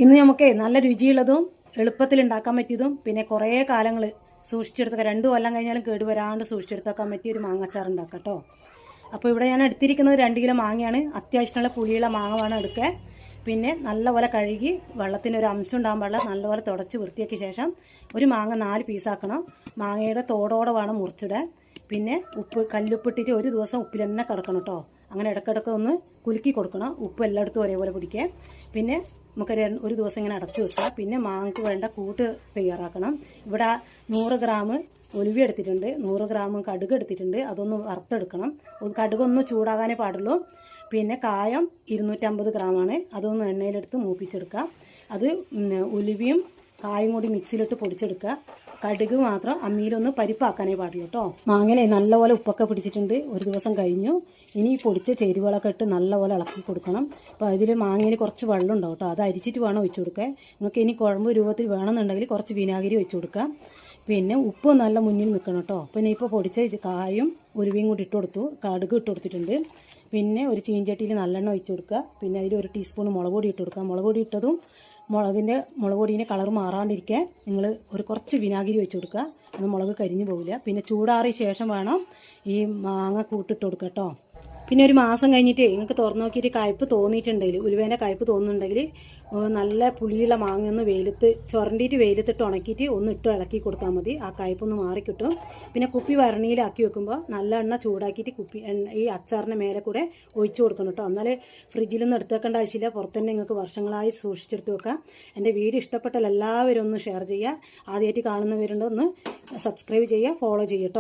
ഇന്ന് നമുക്ക് നല്ല രുചിയുള്ളതും എളുപ്പത്തിൽ ഉണ്ടാക്കാൻ പറ്റിയതും പിന്നെ കുറേ കാലങ്ങൾ സൂക്ഷിച്ചെടുത്തൊക്കെ 2 കൊല്ലം കഴിഞ്ഞാലും കേടുവരാണ്ട് സൂക്ഷിച്ചെടുത്തേക്കാൻ പറ്റിയ ഒരു മാങ്ങാച്ചാർ ഉണ്ടാക്കാം കേട്ടോ. അപ്പോൾ ഇവിടെ ഞാൻ എടുത്തിരിക്കുന്നത് 2 കിലോ മാങ്ങയാണ്. അത്യാവശ്യമുള്ള പുളിയുള്ള മാങ്ങ വേണം എടുക്കാൻ. പിന്നെ നല്ലപോലെ കഴുകി വെള്ളത്തിന് ഒരു അംശം ഉണ്ടാകാൻ പാടില്ല, നല്ലപോലെ തുടച്ച് വൃത്തിയാക്കിയ ശേഷം ഒരു മാങ്ങ 4 പീസാക്കണം. മാങ്ങയുടെ തോടോടെ വേണം മുറിച്ചിടാൻ. പിന്നെ കല്ലുപ്പിട്ടിട്ട് ഒരു ദിവസം ഉപ്പിൽ തന്നെ കിടക്കണം കേട്ടോ. അങ്ങനെ ഇടയ്ക്കിടയ്ക്ക് ഒന്ന് കുലുക്കി കൊടുക്കണം, ഉപ്പ് എല്ലായിടത്തും ഒരേപോലെ പിടിക്കുക. പിന്നെ നമുക്ക് ഒരു ദിവസം ഇങ്ങനെ അടച്ചു വെക്കുക. പിന്നെ മാങ്ങക്ക് വേണ്ട കൂട്ട് തയ്യാറാക്കണം. ഇവിടെ 100 ഗ്രാം ഒലിവി എടുത്തിട്ടുണ്ട്, 100 ഗ്രാം കടുക് എടുത്തിട്ടുണ്ട്. അതൊന്ന് വറുത്തെടുക്കണം. കടുകൊന്ന് ചൂടാകാനേ പാടുള്ളൂ. പിന്നെ കായം 250 ഗ്രാമാണ്, അതൊന്ന് എണ്ണയിലെടുത്ത് മൂപ്പിച്ചെടുക്കുക. അത് ഒലിവിയും കായും കൂടി മിക്സിയിലിട്ട് പൊടിച്ചെടുക്കുക. കടുക് മാത്രം അമ്മിയിലൊന്ന് പരിപ്പാക്കാനേ പാടുള്ളൂ കേട്ടോ. മാങ്ങയിലെ നല്ലപോലെ ഉപ്പൊക്കെ പിടിച്ചിട്ടുണ്ട്, ഒരു ദിവസം കഴിഞ്ഞു. ഇനി പൊടിച്ച ചേരുവകളൊക്കെ ഇട്ട് നല്ലപോലെ ഇളക്കി കൊടുക്കണം. അപ്പോൾ അതിൽ മാങ്ങയിൽ കുറച്ച് വെള്ളം ഉണ്ടാവും കേട്ടോ, അത് അരിച്ചിട്ട് വേണം ഒഴിച്ചു കൊടുക്കുക. നിങ്ങൾക്ക് ഇനി കുഴമ്പ് രൂപത്തിൽ വേണമെന്നുണ്ടെങ്കിൽ കുറച്ച് വിനാഗിരി ഒഴിച്ചു കൊടുക്കുക. പിന്നെ ഉപ്പ് നല്ല മുന്നിൽ നിൽക്കണം കേട്ടോ. പിന്നെ ഇപ്പോൾ പൊടിച്ച കായും ഉലുവയും കൂടി ഇട്ട് കൊടുത്തു, കടുക് ഇട്ട് കൊടുത്തിട്ടുണ്ട്. പിന്നെ ഒരു ചീഞ്ചട്ടിയിൽ നല്ലെണ്ണ ഒഴിച്ചു കൊടുക്കുക. പിന്നെ അതിൽ 1 ടീസ്പൂൺ മുളക് പൊടി ഇട്ട് കൊടുക്കുക. മുളക് പൊടി ഇട്ടതും മുളക് പൊടീൻ്റെ കളർ മാറാണ്ടിരിക്കാൻ നിങ്ങൾ കുറച്ച് വിനാഗിരി ഒഴിച്ച് കൊടുക്കുക, അത് മുളക് കരിഞ്ഞു പോവില്ല. പിന്നെ ചൂടാറിയ ശേഷം വേണം ഈ മാങ്ങ കൂട്ടിട്ട് കൊടുക്കുക കേട്ടോ. പിന്നെ ഒരു മാസം കഴിഞ്ഞിട്ട് നിങ്ങൾക്ക് തുറന്നു നോക്കിയിട്ട് കയ്പ്പ് തോന്നിയിട്ടുണ്ടെങ്കിൽ, ഉലുവേൻ്റെ കയ്പ്പ് തോന്നുന്നുണ്ടെങ്കിൽ നല്ല പുളിയുള്ള മാങ്ങ ഒന്ന് ചുരണ്ടിയിട്ട് വെയിലത്തിട്ട് ഉണക്കിയിട്ട് ഒന്ന് ഇട്ട് ഇളക്കി കൊടുത്താൽ മതി, ആ കയ്പ്പൊന്ന് മാറിക്കിട്ടും. പിന്നെ കുപ്പി ഭരണിയിലാക്കി വെക്കുമ്പോൾ നല്ല എണ്ണ ചൂടാക്കിയിട്ട് ഈ അച്ചാറിൻ്റെ മേലെ കൂടെ ഒഴിച്ചു കൊടുക്കണം കേട്ടോ. എന്നാലേ ഫ്രിഡ്ജിലൊന്നും എടുത്ത് വെക്കേണ്ട ആവശ്യമില്ല, പുറത്തുതന്നെ നിങ്ങൾക്ക് വർഷങ്ങളായി സൂക്ഷിച്ചെടുത്ത് വെക്കാം. എൻ്റെ വീഡിയോ ഇഷ്ടപ്പെട്ടാൽ എല്ലാവരും ഒന്ന് ഷെയർ ചെയ്യുക. ആദ്യമായിട്ട് കാണുന്നവരുണ്ട് ഒന്ന് സബ്സ്ക്രൈബ് ചെയ്യുക, ഫോളോ ചെയ്യുക കേട്ടോ.